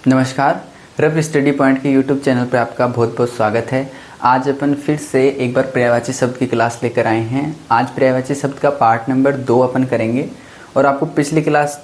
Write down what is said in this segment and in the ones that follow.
नमस्कार। Rough study point के YouTube channel पर आपका बहुत बहुत स्वागत है। आज अपन फिर से एक बार पर्यायवाची शब्द की क्लास लेकर आए हैं। आज पर्यायवाची शब्द का पार्ट नंबर 2 अपन करेंगे। और आपको पिछली क्लास,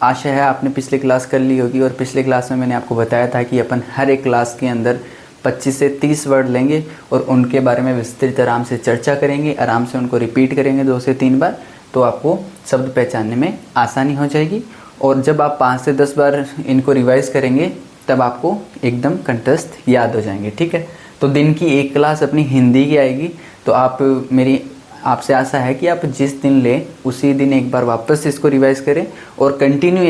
आशा है आपने पिछली क्लास कर ली होगी, और पिछली क्लास में मैंने आपको बताया था कि अपन हर एक क्लास के अंदर 25 से 30 वर्ड लेंगे और उनके बारे में विस्तृत आराम से चर्चा करेंगे, आराम से उनको रिपीट करेंगे 2 से 3 बार, तो आपको शब्द पहचानने में आसानी हो जाएगी। और जब आप 5 से 10 बार इनको रिवाइज करेंगे तब आपको एकदम कंठस्थ याद हो जाएंगे। ठीक है, तो दिन की एक क्लास अपनी हिंदी की आएगी। तो मेरी आपसे आशा है कि आप जिस दिन लें उसी दिन एक बार वापस इसको रिवाइज करें और कंटिन्यू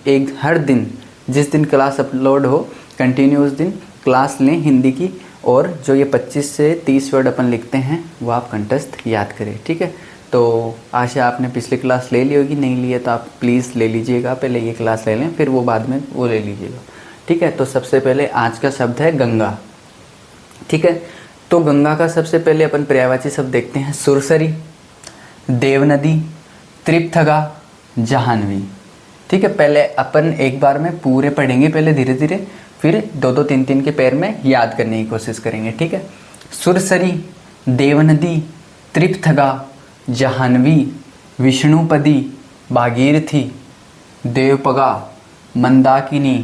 एक हर दिन जिस दिन क्लास अपलोड हो कंटिन्यू उस दिन क्लास लें हिंदी की। और जो ये 25 से 30 वर्ड अपन लिखते हैं वो आप कंठस्थ याद करें। ठीक है, तो आशा आपने पिछली क्लास ले ली होगी, नहीं ली है तो आप प्लीज़ ले लीजिएगा। पहले ये क्लास ले लें, फिर वो बाद में वो ले लीजिएगा। ठीक है, तो सबसे पहले आज का शब्द है गंगा। ठीक है, तो गंगा का सबसे पहले अपन पर्यायवाची शब्द देखते हैं। सुरसरी, देवनदी, त्रिपथगा, जाह्नवी। ठीक है, पहले अपन एक बार में पूरे पढ़ेंगे, पहले धीरे धीरे, फिर 2-2, 3-3 के पैर में याद करने की कोशिश करेंगे। ठीक है, सुरसरी, देवनदी, त्रिपथगा, जाह्नवी, विष्णुपदी, भागीरथी, देवपगा, मंदाकिनी,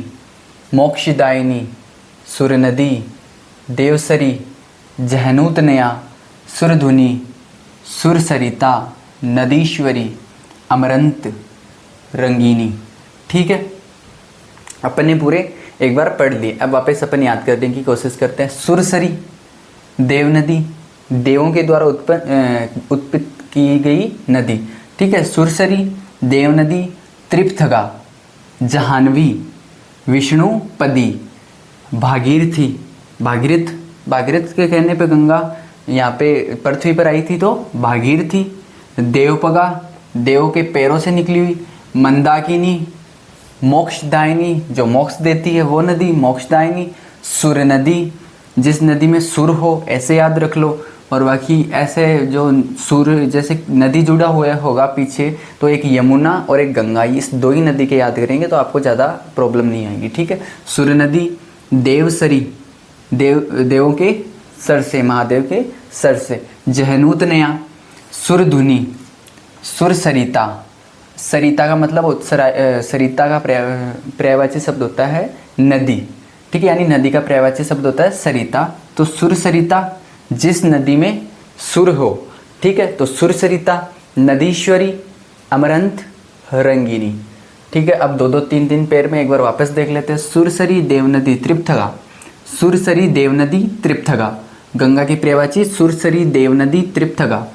मोक्षदायिनी, सुरनदी, देवसरी, जहनूतनया, सुरधुनी, सुरसरिता, नदीश्वरी, अमरंत, रंगीनी। ठीक है, अपन ने पूरे एक बार पढ़ लिए। अब वापस अपन याद करने की कोशिश करते हैं। सुरसरी, देवनदी, देवों के द्वारा उत्पन्न की गई नदी। ठीक है, सुरसरी, देवनदी, त्रिपथगा, जाह्नवी, विष्णुपदी, भागीरथी। भागीरथ के कहने पे गंगा यहाँ पे पृथ्वी पर आई थी तो भागीरथी। देवपगा, देव के पैरों से निकली हुई। मंदाकिनी, मोक्षदायिनी, जो मोक्ष देती है वो नदी, मोक्षदायिनी। सुर नदी, जिस नदी में सुर हो ऐसे याद रख लो। और बाकी ऐसे जो सुर जैसे नदी जुड़ा हुआ होगा पीछे, तो एक यमुना और एक गंगा, इस 2 ही नदी के याद करेंगे तो आपको ज़्यादा प्रॉब्लम नहीं आएगी। ठीक है, सुर नदी, देवसरी, देवों के सर से, महादेव के सर से। जहनूतनया, सुरधुनी, सुरसरिता। सरिता का मतलब सरिता का पर्यायवाची शब्द होता है नदी। ठीक है, यानी नदी का पर्यायवाची शब्द होता है सरिता। तो सुरसरिता, जिस नदी में सुर हो। ठीक है, तो सुरसरिता, नदीश्वरी, अमरंत, रंगीनी। ठीक है, अब 2-2, 3-3 पैर में एक बार वापस देख लेते हैं। सुरसरी, देवनदी, त्रिपथगा। सुरसरी, देवनदी, त्रिपथगा। गंगा की पर्यायवाची सुरसरी, देवनदी, त्रिपथगा।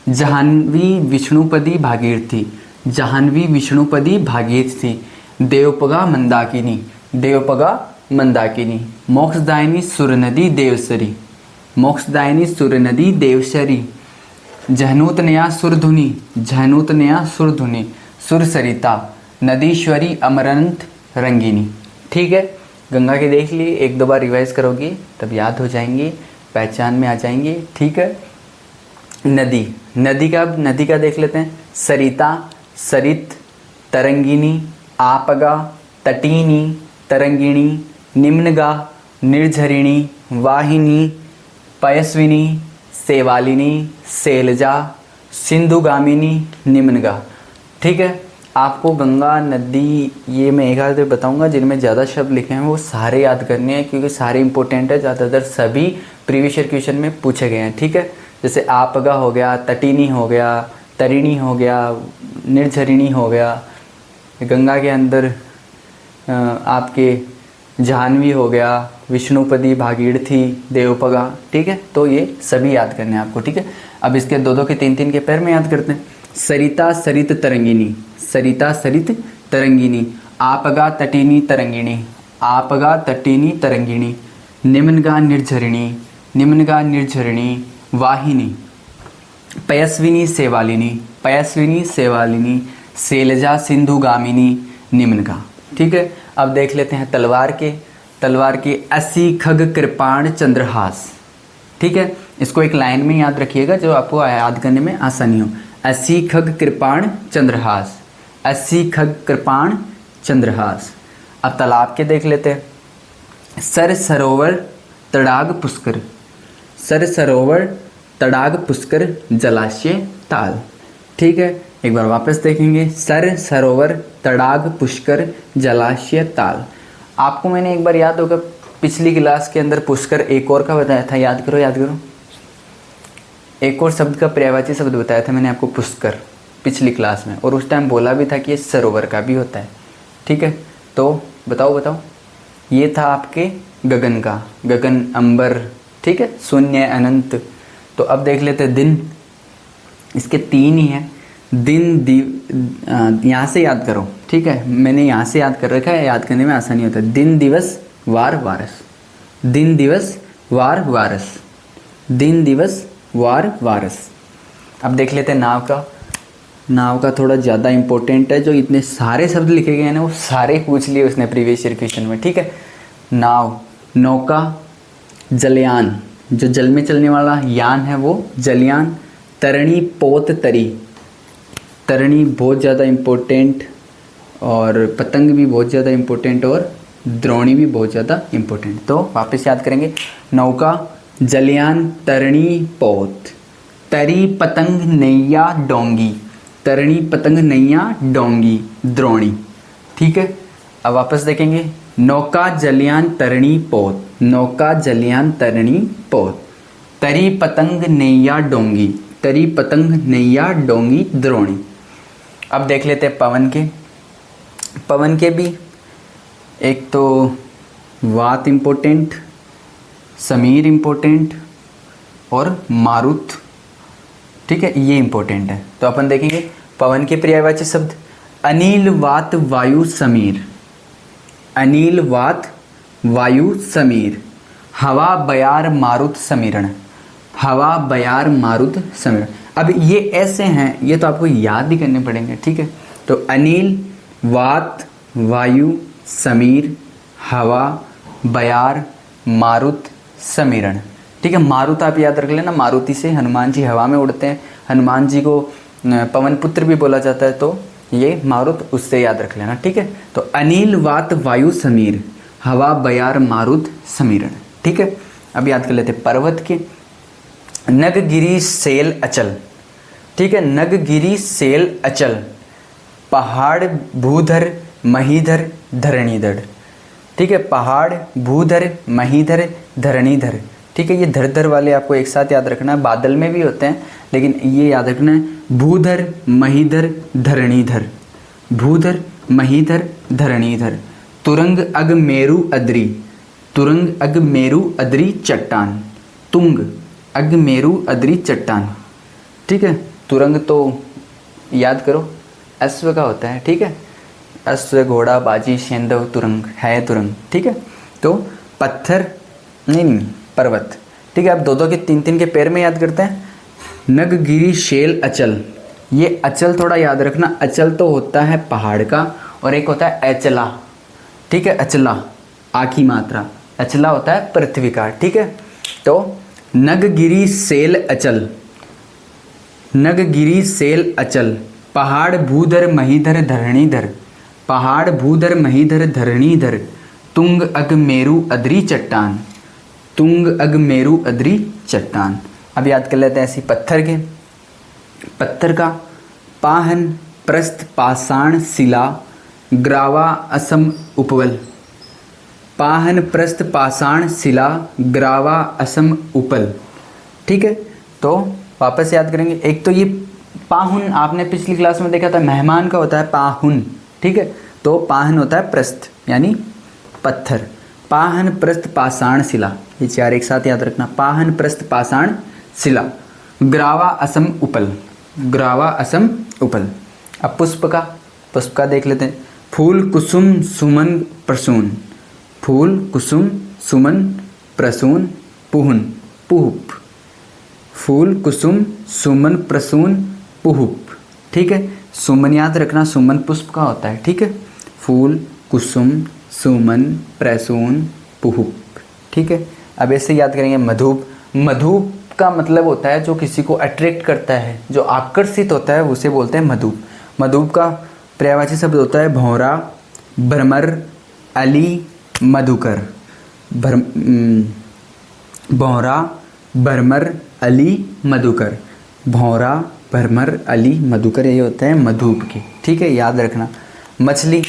जाह्नवी, विष्णुपदी, भागीरथी। जाह्नवी, विष्णुपदी, भागीरथी। देवपगा, मंदाकिनी। देवपगा, मंदाकिनी। मोक्षदायिनी, सुरनदी, देवसरी। मोक्षदायिनी, सुरनदी, देवसरी। जहनूतनया, सुरधुनी। जहनूतनया, सुरधुनी, सुरसरिता, नदीश्वरी, अमरंत, रंगीनी। ठीक है, गंगा की देख ली, 1-2 बार रिवाइज करोगे तब याद हो जाएंगी, पहचान में आ जाएंगी। ठीक है, नदी का देख लेते हैं। सरिता, सरित, तरंगिनी, आपगा, तटीनी, तरंगिणी, निम्नगा, निर्झरिणी, वाहिनी, पयस्विनी, सेवालिनी, शैलजा, सिंधुगामिनी, निम्नगा। ठीक है, आपको गंगा नदी, ये मैं एक आध बताऊंगा जिनमें ज़्यादा शब्द लिखे हैं वो सारे याद करने हैं, क्योंकि सारे इंपॉर्टेंट है, ज़्यादातर सभी प्रीवियस ईयर क्वेश्चन में पूछे गए हैं। ठीक है, जैसे आपगा हो गया, तटीनी हो गया, तरिणी हो गया, निर्झरिणी हो गया। गंगा के अंदर आपके जाह्नवी हो गया, विष्णुपदी, भागीरथी, देवपगा। ठीक है, तो ये सभी याद करने हैं आपको। ठीक है, अब इसके 2-2 के 3-3 के पैर में याद करते हैं। सरिता, सरित, तरंगिनी। सरिता, सरित, तरंगिनी। आपगा, तटीनी, तरंगिणी। आपगा, तटीनी, तरंगिणी। निम्नगा, निर्झरिणी। निम्नगा, निर्झरिणी, वाहिनी। पयस्विनी, सेवालिनी। पयस्विनी, सेवालिनी। शैलजा, सिंधुगामिनी, निम्नगा। ठीक है, अब देख लेते हैं तलवार के असी, खग, कृपाण, चंद्रहास। ठीक है, इसको एक लाइन में याद रखिएगा जो आपको याद करने में आसानी हो। असी, खग, कृपाण, चंद्रहास। असी, खग, कृपाण, चंद्रहास। अब तालाब के देख लेते हैं। सर सरोवर तड़ाग पुष्कर, सर सरोवर तड़ाग पुष्कर जलाशय ताल। ठीक है, एक बार वापस देखेंगे, सर सरोवर तड़ाग पुष्कर जलाशय ताल। आपको मैंने एक बार याद होगा पिछली क्लास के अंदर पुष्कर एक और का बताया था, याद करो याद करो, एक और शब्द का पर्यायवाची शब्द बताया था मैंने आपको पुष्कर पिछली क्लास में, और उस टाइम बोला भी था कि ये सरोवर का भी होता है। ठीक है, तो बताओ बताओ, ये था आपके गगन का, गगन अंबर, ठीक है, शून्य अनंत। तो अब देख लेते हैं दिन, इसके 3 ही हैं, दिन यहाँ से याद करो। ठीक है, मैंने यहाँ से याद कर रखा है, याद करने में आसानी होता है। दिन दिवस वार वारस, दिन दिवस वार वारस, दिन दिवस वार वारस। अब देख लेते हैं नाव का, नाव का थोड़ा ज़्यादा इम्पोर्टेंट है, जो इतने सारे शब्द लिखे गए हैं ना वो सारे पूछ लिए उसने प्रीवियस ईयर क्वेश्चन में। ठीक है, नाव, नौका, जलयान, जो जल में चलने वाला यान है वो जलयान, तरणी, पोत, तरी, तरणी बहुत ज़्यादा इम्पोर्टेंट, और पतंग भी बहुत ज़्यादा इम्पोर्टेंट, और द्रोणी भी बहुत ज़्यादा इम्पोर्टेंट। तो वापस याद करेंगे, नौका, जलयान, तरणी, पोत, तरी, पतंग, नैया, डोंगी, तरणी, पतंग, नैया, डोंगी, द्रोणी। ठीक है, अब वापस देखेंगे, नौका, जलयान, तरणी, पोत, नौका, जलयान, तरणी, पोत, तरी, पतंग, नैया, डोंगी, तरी, पतंग, नैया, डोंगी, द्रोणी। अब देख लेते हैं पवन के, पवन के भी एक तो वात इम्पोर्टेंट, समीर इम्पोर्टेंट, और मारुत। ठीक है, ये इम्पोर्टेंट है। तो अपन देखेंगे पवन के पर्यायवाची शब्द, अनिल, वात, वायु, समीर, अनिल, वात, वायु, समीर, हवा, बयार, मारुत, समीरण, हवा, बयार, मारुत, समीरण। अब ये ऐसे हैं, ये तो आपको याद ही करने पड़ेंगे। ठीक है, तो अनिल, वात, वायु, समीर, हवा, बयार, मारुत, समीरण। ठीक है, मारुत आप याद रख लेना, मारुति से हनुमान जी हवा में उड़ते हैं, हनुमान जी को पवन पुत्र भी बोला जाता है, तो ये मारुत उससे याद रख लेना। ठीक है, तो अनिल, वात, वायु, समीर, हवा, बयार, मारुत, समीरण। ठीक है, अब याद कर लेते पर्वत के, नग, गिरी, शैल, अचल। ठीक है, नग, गिरी, शैल, अचल, पहाड़, भूधर, महीधर, धरणीधर। ठीक है, पहाड़, भूधर, महीधर, धरणीधर। ठीक है, ये धर धर वाले आपको एक साथ याद रखना है, बादल में भी होते हैं लेकिन ये याद रखना है, भूधर, महीधर, धरणीधर, भूधर, महीधर, धरणीधर। तुरंग, अग, मेरु, अद्री, तुरंग, अग, मेरु, अद्री, चट्टान, तुंग, अग, मेरु, अद्री, चट्टान। ठीक है, तुरंग तो याद करो अश्व का होता है। ठीक है, अश्व, घोड़ा, बाजी, सेंधव, तुरंग है तुरंग। ठीक है, तो पत्थर नहीं पर्वत। ठीक है, अब दो दो के 3 के पैर में याद करते हैं, नग, गिरी, शैल, अचल। ये अचल थोड़ा याद रखना, अचल तो होता है पहाड़ का, और एक होता है अचला। ठीक है, अचला आ की मात्रा, अचला होता है पृथ्वी का। ठीक है, तो नग, गिरी, शैल, अचल, नग, गिरी, शैल, अचल, पहाड़, भूधर, महीधर, धरणीधर, पहाड़, भूधर, महीधर, धरणीधर, तुंग, अग, मेरु, अद्री, चट्टान, तुंग, अग, मेरु, अद्री, चट्टान। अब याद कर लेते हैं ऐसी पत्थर के, पत्थर का, पाहन, प्रस्थ, पाषाण, शिला, ग्रावा, असम, उपवल, पाहन, प्रस्थ, पाषाण, शिला, ग्रावा, असम, उपल। ठीक है, तो वापस याद करेंगे, एक तो ये पाहुन आपने पिछली क्लास में देखा था, मेहमान का होता है पाहुन। ठीक है, तो पाहन होता है प्रस्थ यानी पत्थर, पाहन, प्रस्थ, पाषाण, शिला, ये 4 एक साथ याद रखना, पाहन, प्रस्थ, पाषाण, शिला, ग्रावा, असम, उपल, ग्रावा, असम, उपल। अब पुष्प का देख लेते हैं, फूल, कुसुम, सुमन, प्रसून, फूल, कुसुम, सुमन, प्रसून, पुहन, पुहुप, फूल, कुसुम, सुमन, प्रसून, पुहुप। ठीक है, सुमन याद रखना, सुमन पुष्प का होता है। ठीक है, फूल, कुसुम, सुमन, प्रसून, पुहुप। ठीक है, अब ऐसे याद करेंगे मधुप। मधुप का मतलब होता है जो किसी को अट्रैक्ट करता है, जो आकर्षित होता है, उसे बोलते हैं मधुप। मधुप का पर्यायवाची शब्द होता है भौरा, भ्रमर, अली, मधुकर, भौरा, भरमर, अली, मधुकर। भौरा, भरमर, अली, मधुकर, ये होते हैं मधुप के। ठीक है, याद रखना। मछली,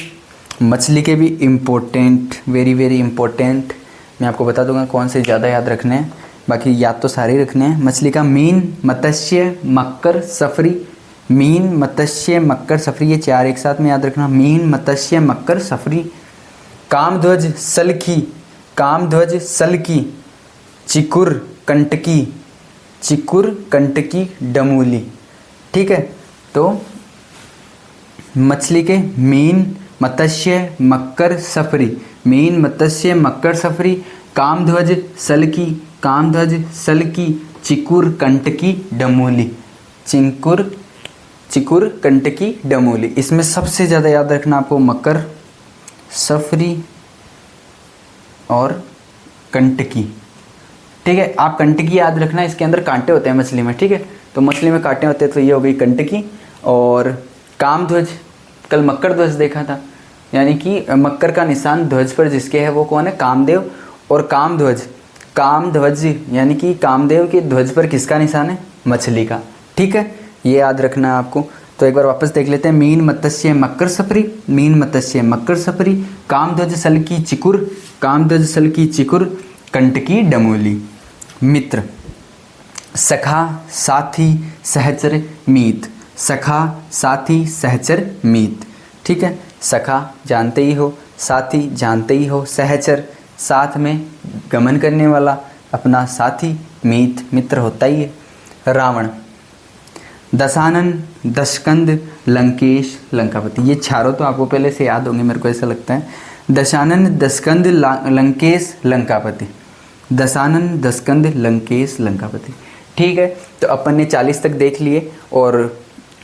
मछली के भी इम्पोर्टेंट, वेरी वेरी इम्पोर्टेंट, मैं आपको बता दूंगा कौन से ज़्यादा याद रखने हैं, बाकी याद तो सारे ही रखने हैं। मछली का मीन, मत्स्य, मकर, सफरी। मीन, मत्स्य, मकर, सफरी, ये 4 एक साथ में याद रखना। मीन, मत्स्य, मकर, सफरी। कामध्वज, सलखी, कामध्वज, सलकी। चिकुर, कंटकी, चिकुर, कंटकी, डमूली। ठीक है, तो मछली के मीन, मत्स्य, मकर, सफरी। मीन, मत्स्य, मकर, सफरी। कामध्वज, सलकी, कामध्वज, सलकी, चिकुर, कंटकी, डमूली। चिंकुर, चिकुर, कंटकी, डमूली। इसमें सबसे ज़्यादा याद रखना आपको मकर, सफरी और कंटकी। ठीक है, आप कंटकी याद रखना, इसके अंदर कांटे होते हैं मछली में। ठीक है, तो मछली में कांटे होते हैं, तो ये हो गई कंटकी। और कामध्वज, कल मकर ध्वज देखा था, यानी कि मकर का निशान ध्वज पर जिसके है वो कौन है? कामदेव। और कामध्वज, कामध्वज यानी कि कामदेव के ध्वज पर किसका निशान है? मछली का। ठीक है, ये याद रखना है आपको। तो एक बार वापस देख लेते हैं। मीन, मत्स्य, मकर, सफरी। मीन, मत्स्य, मकर, सफरी। कामध्वज, सलकी, चिकुर। कामध्वज, सलकी, चिकुर, कंटकी, डमूली। मित्र, सखा, साथी, सहचर, मीत। सखा, साथी, सहचर, मीत। ठीक है, सखा जानते ही हो, साथी जानते ही हो, सहचर साथ में गमन करने वाला अपना साथी, मीत मित्र होता ही है। रावण, दशानन, दशकंद, लंकेश, लंकापति। ये चारों तो आपको पहले से याद होंगे, मेरे को ऐसा लगता है। दशानन, दशकंद, लंकेश, लंकापति। दशानन, दशकंद, लंकेश, लंकापति। ठीक है, तो अपन ने 40 तक देख लिए और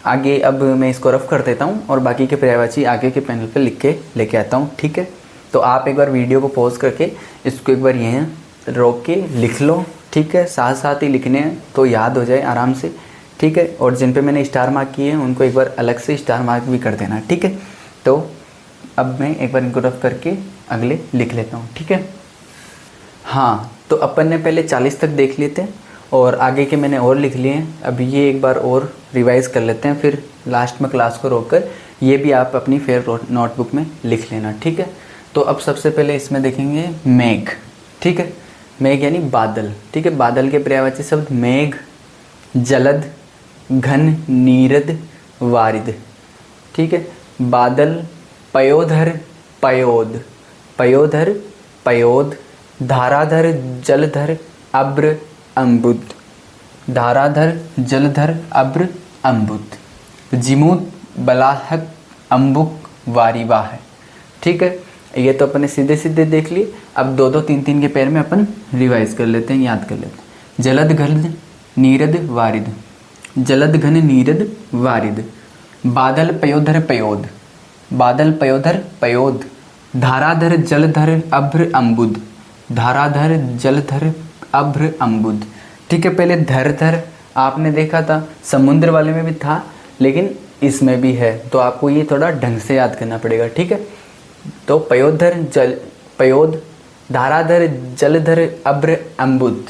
आगे अब मैं इसको रफ कर देता हूँ और बाकी के पर्यायवाची आगे के पैनल पे लिख के लेके आता हूँ। ठीक है, तो आप एक बार वीडियो को पॉज करके इसको एक बार यहाँ रोक के लिख लो। ठीक है, साथ साथ ही लिखने हैं तो याद हो जाए आराम से। ठीक है, और जिन पे मैंने स्टार मार्क किए हैं उनको एक बार अलग से स्टार मार्क भी कर देना। ठीक है, तो अब मैं एक बार इनको रफ करके अगले लिख लेता हूँ। ठीक है, हाँ, तो अपन ने पहले 40 तक देख लिए थे और आगे के मैंने और लिख लिए हैं। अब ये एक बार और रिवाइज कर लेते हैं, फिर लास्ट में क्लास को रोक कर ये भी आप अपनी फेवरेट नोटबुक में लिख लेना। ठीक है, तो अब सबसे पहले इसमें देखेंगे मेघ। ठीक है, मेघ यानी बादल। ठीक है, बादल के पर्यायवाची शब्द मेघ, जलद, घन, नीरद, वारिद। ठीक है, बादल, पयोधर, पयोद, पयोधर, पयोद। धाराधर, जलधर, अब्र, अम्बुद। धाराधर, जलधर, अब्र, अम्बुद। जिमूत, बलाहक, अम्बुक, वारिवाह। ठीक है, ये तो अपने सीधे सीधे देख लिए। अब 2-2, 3-3 के पैर में अपन रिवाइज कर लेते हैं, याद कर लेते हैं। जलद, घन, नीरद, वारिद। जलद, घन, नीरद, वारिद। बादल, पयोधर, पयोद। बादल, पयोधर, पयोद। धाराधर, जलधर, अभ्र, अम्बुद। धाराधर, जलधर, अभ्र, अम्बुद। ठीक है, पहले धर धर आपने देखा था, समुद्र वाले में भी था लेकिन इसमें भी है, तो आपको ये थोड़ा ढंग से याद करना पड़ेगा। ठीक है, तो पयोधर, जल, पयोद, धाराधर, जलधर, अभ्र, अम्बुद।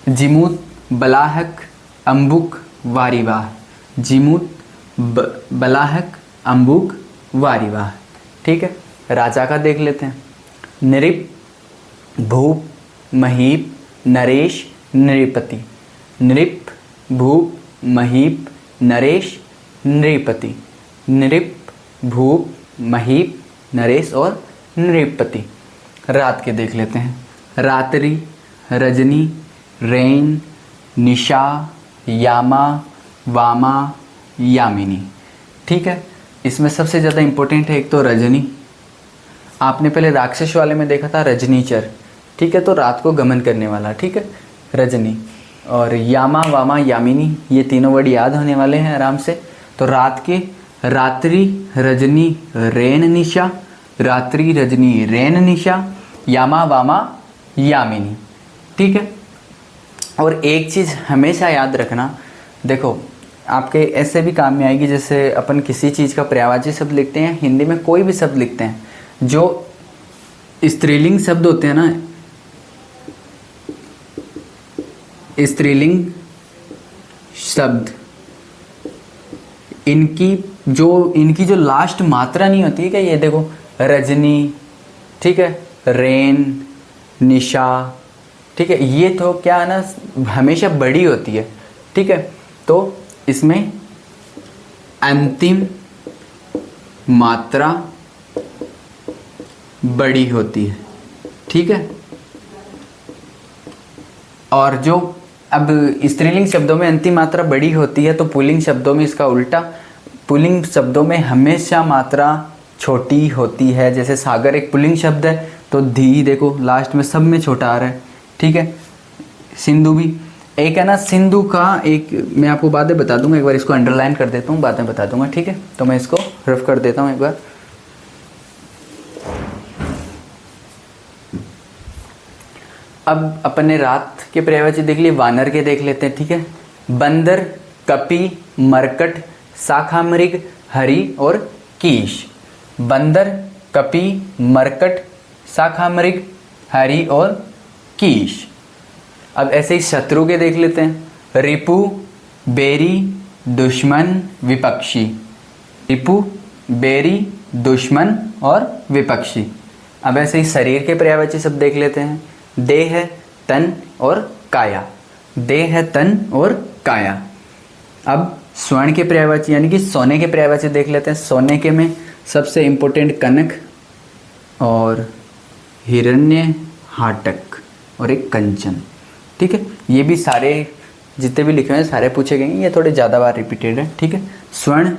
जिमूत, बलाहक, अम्बुक, वारिवाह। जिमूत, बलाहक, अम्बुक, वारिवाह। ठीक है, राजा का देख लेते हैं। नृप, भूप, महीप, नरेश, नृपति। नृप, भूप, महीप, नरेश, नृपति। नृप, भूप, महीप, नरेश और नृपति। रात के देख लेते हैं। रात्रि, रजनी, रैन, निशा, यामा, वामा, यामिनी। ठीक है, इसमें सबसे ज़्यादा इम्पोर्टेंट है एक तो रजनी। आपने पहले राक्षस वाले में देखा था रजनीचर। ठीक है, तो रात को गमन करने वाला। ठीक है, रजनी। और यामा, वामा, यामिनी, ये तीनों वर्ड याद होने वाले हैं आराम से। तो रात के रात्रि, रजनी, रैन, निशा। रात्रि, रजनी, रैन, निशा, यामा, वामा, यामिनी। ठीक है, और एक चीज़ हमेशा याद रखना, देखो आपके ऐसे भी काम में आएगी, जैसे अपन किसी चीज़ का पर्यायवाची शब्द लिखते हैं, हिंदी में कोई भी शब्द लिखते हैं, जो स्त्रीलिंग शब्द होते हैं ना, स्त्रीलिंग शब्द, इनकी जो लास्ट मात्रा नहीं होती है क्या, ये देखो रजनी, ठीक है, रेन, निशा, ठीक है, ये तो क्या है ना हमेशा बड़ी होती है, ठीक है। तो इसमें अंतिम मात्रा बड़ी होती है, ठीक है। और जो अब स्त्रीलिंग शब्दों में अंतिम मात्रा बड़ी होती है, तो पुल्लिंग शब्दों में इसका उल्टा, पुल्लिंग शब्दों में हमेशा मात्रा छोटी होती है। जैसे सागर एक पुल्लिंग शब्द है, तो धी देखो लास्ट में सब में छोटा आ रहा है, ठीक है। सिंधु भी एक है ना, सिंधु का एक मैं आपको बाद में बता दूंगा, एक बार इसको अंडरलाइन कर देता हूँ, बाद में बता दूंगा, ठीक है। तो मैं इसको रफ कर देता हूँ एक बार। अब अपने रात के पर्यायवाची देख लिए, वानर के देख लेते हैं, ठीक है। बंदर, कपि, मरकट, शाखामृग, हरि और कीश। बंदर, कपि, मरकट, शाखामृग, हरि और कीश। अब ऐसे ही शत्रु के देख लेते हैं, रिपु, बेरी, दुश्मन, विपक्षी। रिपु, बेरी, दुश्मन और विपक्षी। अब ऐसे ही शरीर के पर्यायवाची शब्द देख लेते हैं, देह, तन और काया। देह, तन और काया। अब स्वर्ण के पर्यायवाची यानी कि सोने के पर्यायवाची देख लेते हैं। सोने के में सबसे इम्पोर्टेंट कनक और हिरण्य, हाटक और एक कंचन, ठीक है। ये भी सारे जितने भी लिखे हुए हैं सारे पूछे गए हैं, ये थोड़े ज़्यादा बार रिपीटेड है, ठीक है। स्वर्ण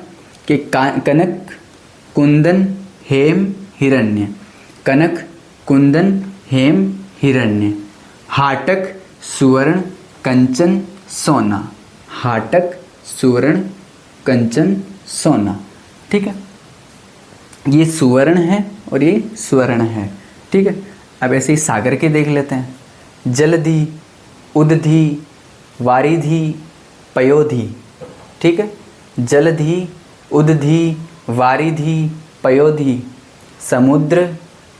के कनक, कुंदन, हेम, हिरण्य। कनक, कुंदन, हेम, हिरण्य। हाटक, सुवर्ण, कंचन, सोना। हाटक, सुवर्ण, कंचन, सोना, ठीक है। ये सुवर्ण है और ये स्वर्ण है, ठीक है। अब ऐसे ही सागर के देख लेते हैं, जलधि, उदधि, वारिधि, पयोधि, ठीक है। जलधि, उदधि, वारिधि, पयोधि। समुद्र,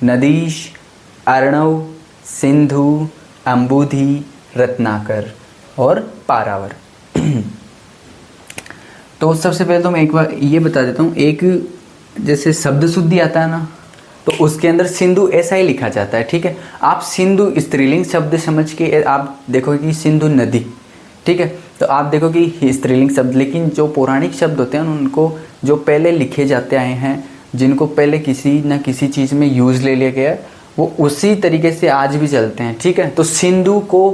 नदीश, अर्णव, सिंधु, अम्बुधि, रत्नाकर और पारावर। तो सबसे पहले तो मैं एक बार ये बता देता हूँ, एक जैसे शब्द शुद्धि आता है ना, तो उसके अंदर सिंधु ऐसा ही लिखा जाता है, ठीक है। आप सिंधु स्त्रीलिंग शब्द समझ के आप देखोगे कि सिंधु नदी, ठीक है, तो आप देखो कि स्त्रीलिंग शब्द। लेकिन जो पौराणिक शब्द होते हैं उनको जो पहले लिखे जाते आए हैं, जिनको पहले किसी न किसी चीज़ में यूज़ ले लिया गया, वो उसी तरीके से आज भी चलते हैं, ठीक है। तो सिंधु को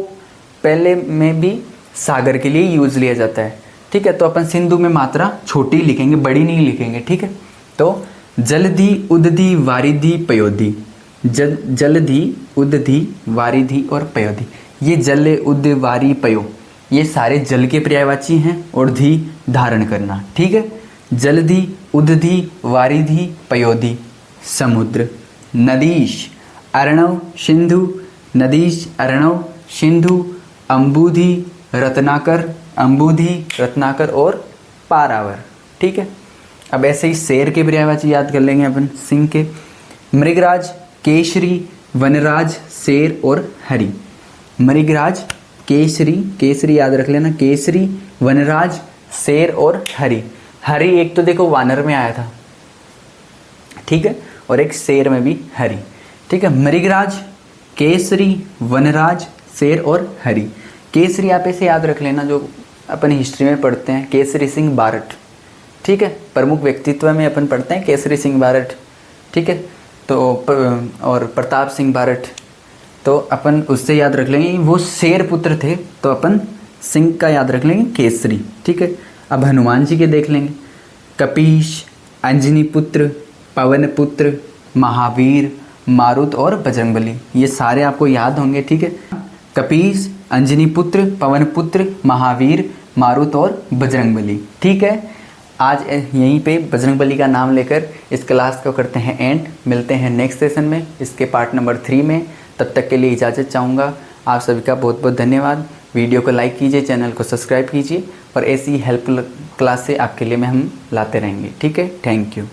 पहले में भी सागर के लिए यूज़ लिया जाता है, ठीक है। तो अपन सिंधु में मात्रा छोटी लिखेंगे, बड़ी नहीं लिखेंगे, ठीक है। तो जलधि, उदधि, वारिधि, पयोधि। जलधि, उदधि, वारिधि और पयोधि। ये जल, उद, वारी, पयो, ये सारे जल के पर्यायवाची हैं और धी धारण करना, ठीक है। जलधि, उदधि, वारिधि, पयोधि। समुद्र, नदीश, अर्णव, सिंधु। नदीश, अर्णव, सिंधु, अम्बुधि, रत्नाकर, अम्बुधि, रत्नाकर और पारावर, ठीक है। अब ऐसे ही शेर के पर्यायवाची याद कर लेंगे अपन, सिंह के। मृगराज, केसरी, वनराज, शेर और हरि। मृगराज, केसरी, केसरी याद रख लेना, केसरी, वनराज, शेर और हरि। हरि एक तो देखो वानर में आया था, ठीक है, और एक शेर में भी हरि, ठीक है। मृगराज, केसरी, वनराज, शेर और हरि। केसरी आप ऐसे याद रख लेना, जो अपन हिस्ट्री में पढ़ते हैं, केसरी सिंह बारठ, ठीक है। प्रमुख व्यक्तित्व में अपन पढ़ते हैं केसरी सिंह बारठ, ठीक है। तो और प्रताप सिंह बारठ, तो अपन उससे याद रख लेंगे वो शेर पुत्र थे, तो अपन सिंह का याद रख लेंगे केसरी, ठीक है। अब हनुमान जी के देख लेंगे, कपीश, अंजनी पुत्र, पवन पुत्र, महावीर, मारुत और बजरंगबली। ये सारे आपको याद होंगे, ठीक है। कपीश, अंजनी पुत्र, पवन पुत्र, महावीर, मारुत और बजरंगबली, ठीक है। आज यहीं पे बजरंगबली का नाम लेकर इस क्लास को करते हैं एंड। मिलते हैं नेक्स्ट सेशन में, इसके पार्ट नंबर 3 में। तब तक के लिए इजाज़त चाहूँगा। आप सभी का बहुत बहुत धन्यवाद। वीडियो को लाइक कीजिए, चैनल को सब्सक्राइब कीजिए और ऐसी हेल्पफुल क्लास से आपके लिए हम लाते रहेंगे, ठीक है। Thank you.